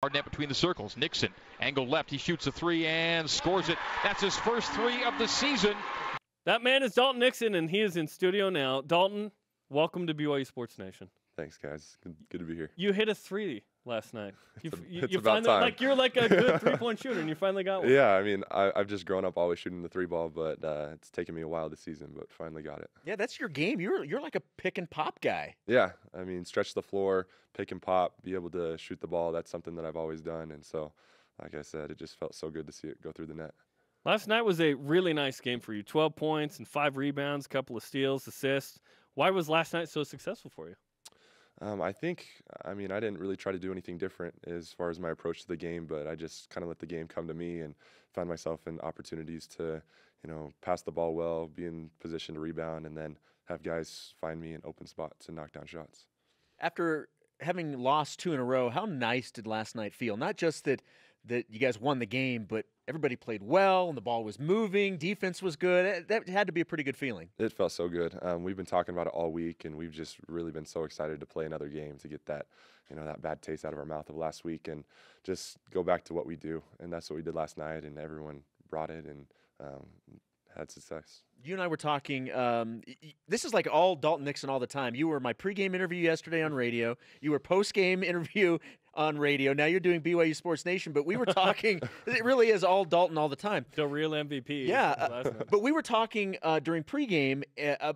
Hard net between the circles. Nixon, angle left. He shoots a three and scores it. That's his first three of the season. That man is Dalton Nixon, and he is in studio now. Dalton, welcome to BYU Sports Nation. Thanks, guys. Good to be here. You hit a three last night. It's you about finally, time. like, you're like a good three-point shooter, and you finally got one. Yeah, I mean, I've just grown up always shooting the three ball, but it's taken me a while this season, but finally got it. Yeah, that's your game. You're like a pick and pop guy. Yeah, I mean, stretch the floor, pick and pop, be able to shoot the ball. That's something that I've always done, and so, like I said, it just felt so good to see it go through the net. Last night was a really nice game for you. 12 points and 5 rebounds, a couple of steals, assists. Why was last night so successful for you? I mean, I didn't really try to do anything different as far as my approach to the game, but I just kind of let the game come to me and found myself in opportunities to, pass the ball well, be in position to rebound, and then have guys find me in open spots and knock down shots. After having lost 2 in a row, how nice did last night feel? Not just that you guys won the game, but everybody played well and the ball was moving, defense was good. That had to be a pretty good feeling. It felt so good. We've been talking about it all week, and we've just really been so excited to play another game to get that, that bad taste out of our mouth of last week and just go back to what we do. And that's what we did last night, and everyone brought it and had success. You and I were talking, this is like all Dalton Nixon all the time. You were my pregame interview yesterday on radio. You were postgame interview on radio. Now you're doing BYU Sports Nation, but we were talking, it really is all Dalton all the time. The real MVP. Yeah, but we were talking during pregame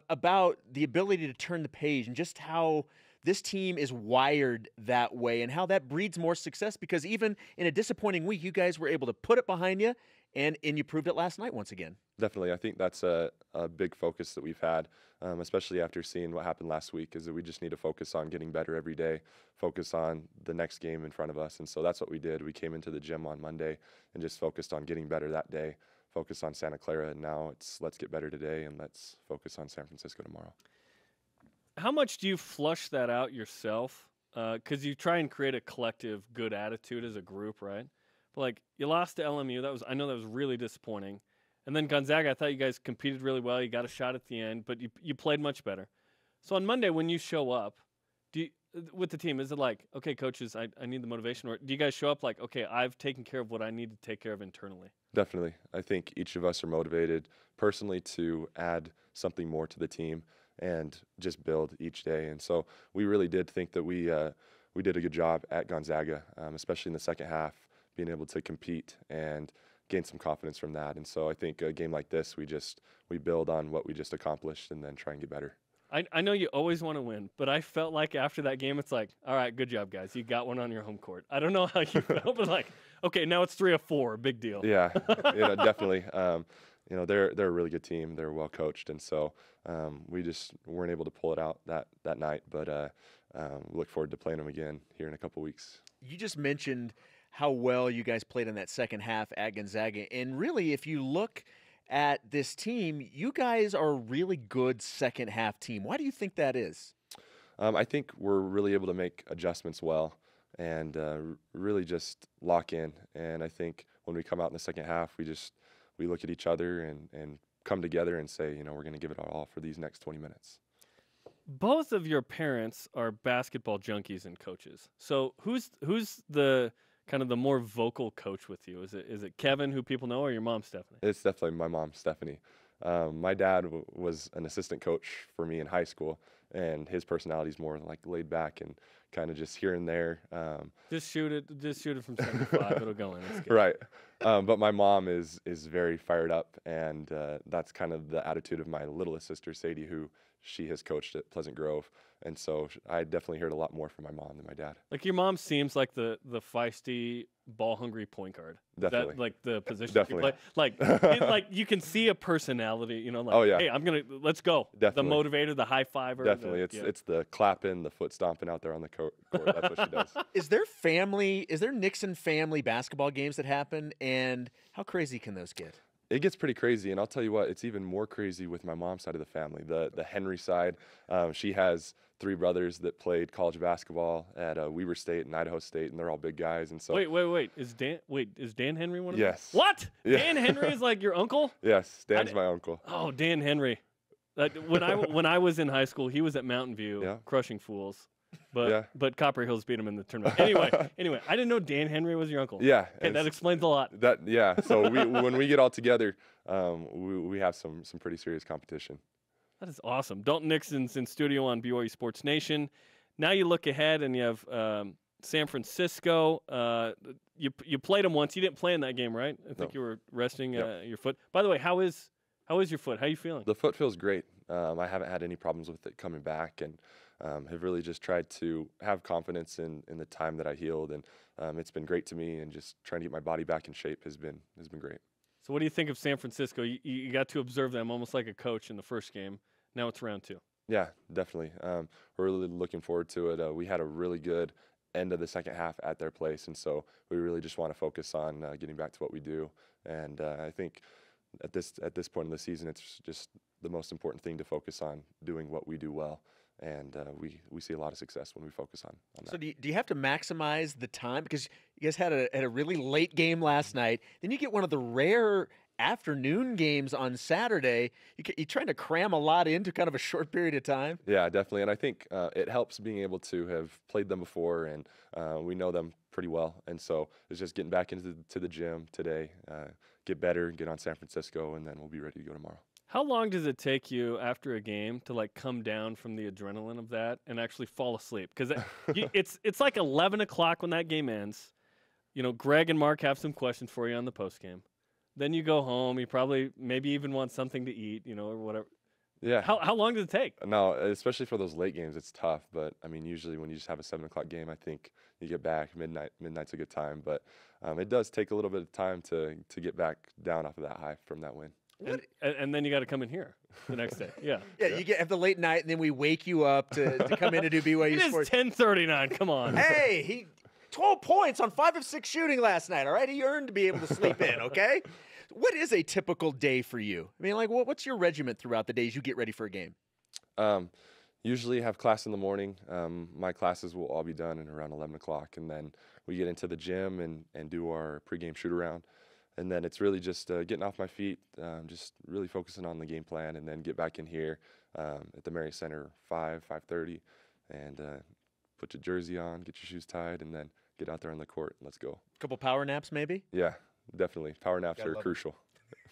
about the ability to turn the page and just how this team is wired that way and how that breeds more success, because even in a disappointing week, you guys were able to put it behind you, and you proved it last night once again. Definitely. I think that's a big focus that we've had, especially after seeing what happened last week, is that we just need to focus on getting better every day, focus on the next game in front of us. And so that's what we did. We came into the gym on Monday and just focused on getting better that day, focused on Santa Clara, and now it's let's get better today and let's focus on San Francisco tomorrow. How much do you flush that out yourself? Because you try and create a collective good attitude as a group, right? But like, you lost to LMU. I know that was really disappointing. And then Gonzaga, I thought you guys competed really well. You got a shot at the end, but you played much better. So on Monday, when you show up, with the team, is it like, okay, coaches, I need the motivation? Or do you guys show up like, okay, I've taken care of what I need to take care of internally? Definitely. I think each of us are motivated personally to add something more to the team and just build each day. And so we really did think that we did a good job at Gonzaga, especially in the second half, being able to compete and gain some confidence from that. And so I think a game like this, we build on what we just accomplished and then try and get better. I know you always want to win, but I felt like after that game, it's like, all right, good job, guys. You got one on your home court. I don't know how you felt, but like, okay, now it's 3 of 4, big deal. Yeah, definitely. They're a really good team. They're well coached, and so we just weren't able to pull it out that night. But we look forward to playing them again here in a couple weeks. You just mentioned how well you guys played in that second half at Gonzaga, and really, if you look at this team, you guys are a really good second half team. Why do you think that is? I think we're really able to make adjustments well and really just lock in. And I think when we come out in the second half, we look at each other and come together and say, we're going to give it our all for these next 20 minutes. Both of your parents are basketball junkies and coaches. So who's the kind of the more vocal coach with you? Is it Kevin, who people know, or your mom, Stephanie? It's definitely my mom, Stephanie. My dad was an assistant coach for me in high school, and his personality is more like laid back and kind of just here and there. Just shoot it from 75. It'll go in. Right. But my mom is very fired up, and that's kind of the attitude of my littlest sister, Sadie, who she has coached at Pleasant Grove. And so I definitely heard a lot more from my mom than my dad. Like, your mom seems like the feisty, ball-hungry point guard. Definitely. Like the position Definitely. you play. Like you can see a personality, like, oh, yeah. Hey, let's go. Definitely. The motivator, the high-fiver. Definitely. It's the clapping, the foot stomping out there on the court. That's what she does. Is there Nixon family basketball games that happen, and how crazy can those get? It gets pretty crazy, and I'll tell you what, it's even more crazy with my mom's side of the family, the Henry side. She has 3 brothers that played college basketball at Weber State and Idaho State, and they're all big guys. And so wait, is Dan Henry one of them? Yes. What? Yeah. Dan Henry is like your uncle? Yes, Dan's my uncle. Oh, Dan Henry. When I was in high school, he was at Mountain View crushing fools. but Copper Hills beat him in the tournament. Anyway, I didn't know Dan Henry was your uncle. Yeah. Okay, that explains a lot. So when we get all together, we have some pretty serious competition. That is awesome. Dalton Nixon's in studio on BYU Sports Nation. Now you look ahead and you have San Francisco. You played them once. You didn't play in that game, right? I think you were resting your foot. By the way, how is your foot? How are you feeling? The foot feels great. I haven't had any problems with it coming back, and have really just tried to have confidence in the time that I healed, and it's been great to me. And just trying to get my body back in shape has been great. So what do you think of San Francisco? You got to observe them almost like a coach in the first game. Now it's round 2. Yeah, definitely. We're really looking forward to it. We had a really good end of the second half at their place, and so we really just want to focus on getting back to what we do. And I think at this point in the season, it's just the most important thing to focus on doing what we do well. And we see a lot of success when we focus on that. So do you have to maximize the time? Because you guys had a really late game last night. Then you get one of the rare afternoon games on Saturday. You're trying to cram a lot into kind of a short period of time. Yeah, definitely. And I think it helps being able to have played them before, and we know them pretty well. And so it's just getting back into the gym today, get better, get on San Francisco, and then we'll be ready to go tomorrow. How long does it take you after a game to like come down from the adrenaline of that and actually fall asleep? Because it's like 11 o'clock when that game ends. You know, Greg and Mark have some questions for you on the post game. Then you go home. You probably maybe even want something to eat, you know, or whatever. Yeah. How long does it take? No, especially for those late games, it's tough. But I mean, usually when you just have a 7 o'clock game, I think you get back midnight's a good time. But it does take a little bit of time to get back down off of that high from that win. And then you got to come in here the next day. Yeah. You have the late night, and then we wake you up to come in to do BYU Sports. It is 10:39. Come on. Hey, he 12 points on 5 of 6 shooting last night. All right, he earned to be able to sleep in. Okay. What is a typical day for you? I mean, like, what's your regiment throughout the days you get ready for a game? Usually have class in the morning. My classes will all be done at around 11 o'clock, and then we get into the gym and do our pregame shoot around. And then it's really just getting off my feet, just really focusing on the game plan, and then get back in here at the Marriott Center 5:30, and put your jersey on, get your shoes tied, and then get out there on the court and let's go. A couple power naps maybe? Yeah, definitely. Power naps are crucial.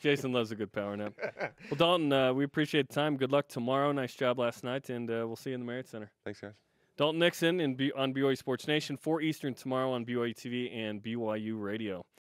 Jason loves a good power nap. Well, Dalton, we appreciate the time. Good luck tomorrow. Nice job last night, and we'll see you in the Marriott Center. Thanks, guys. Dalton Nixon on BYU Sports Nation, 4 Eastern tomorrow on BYUtv and BYU Radio.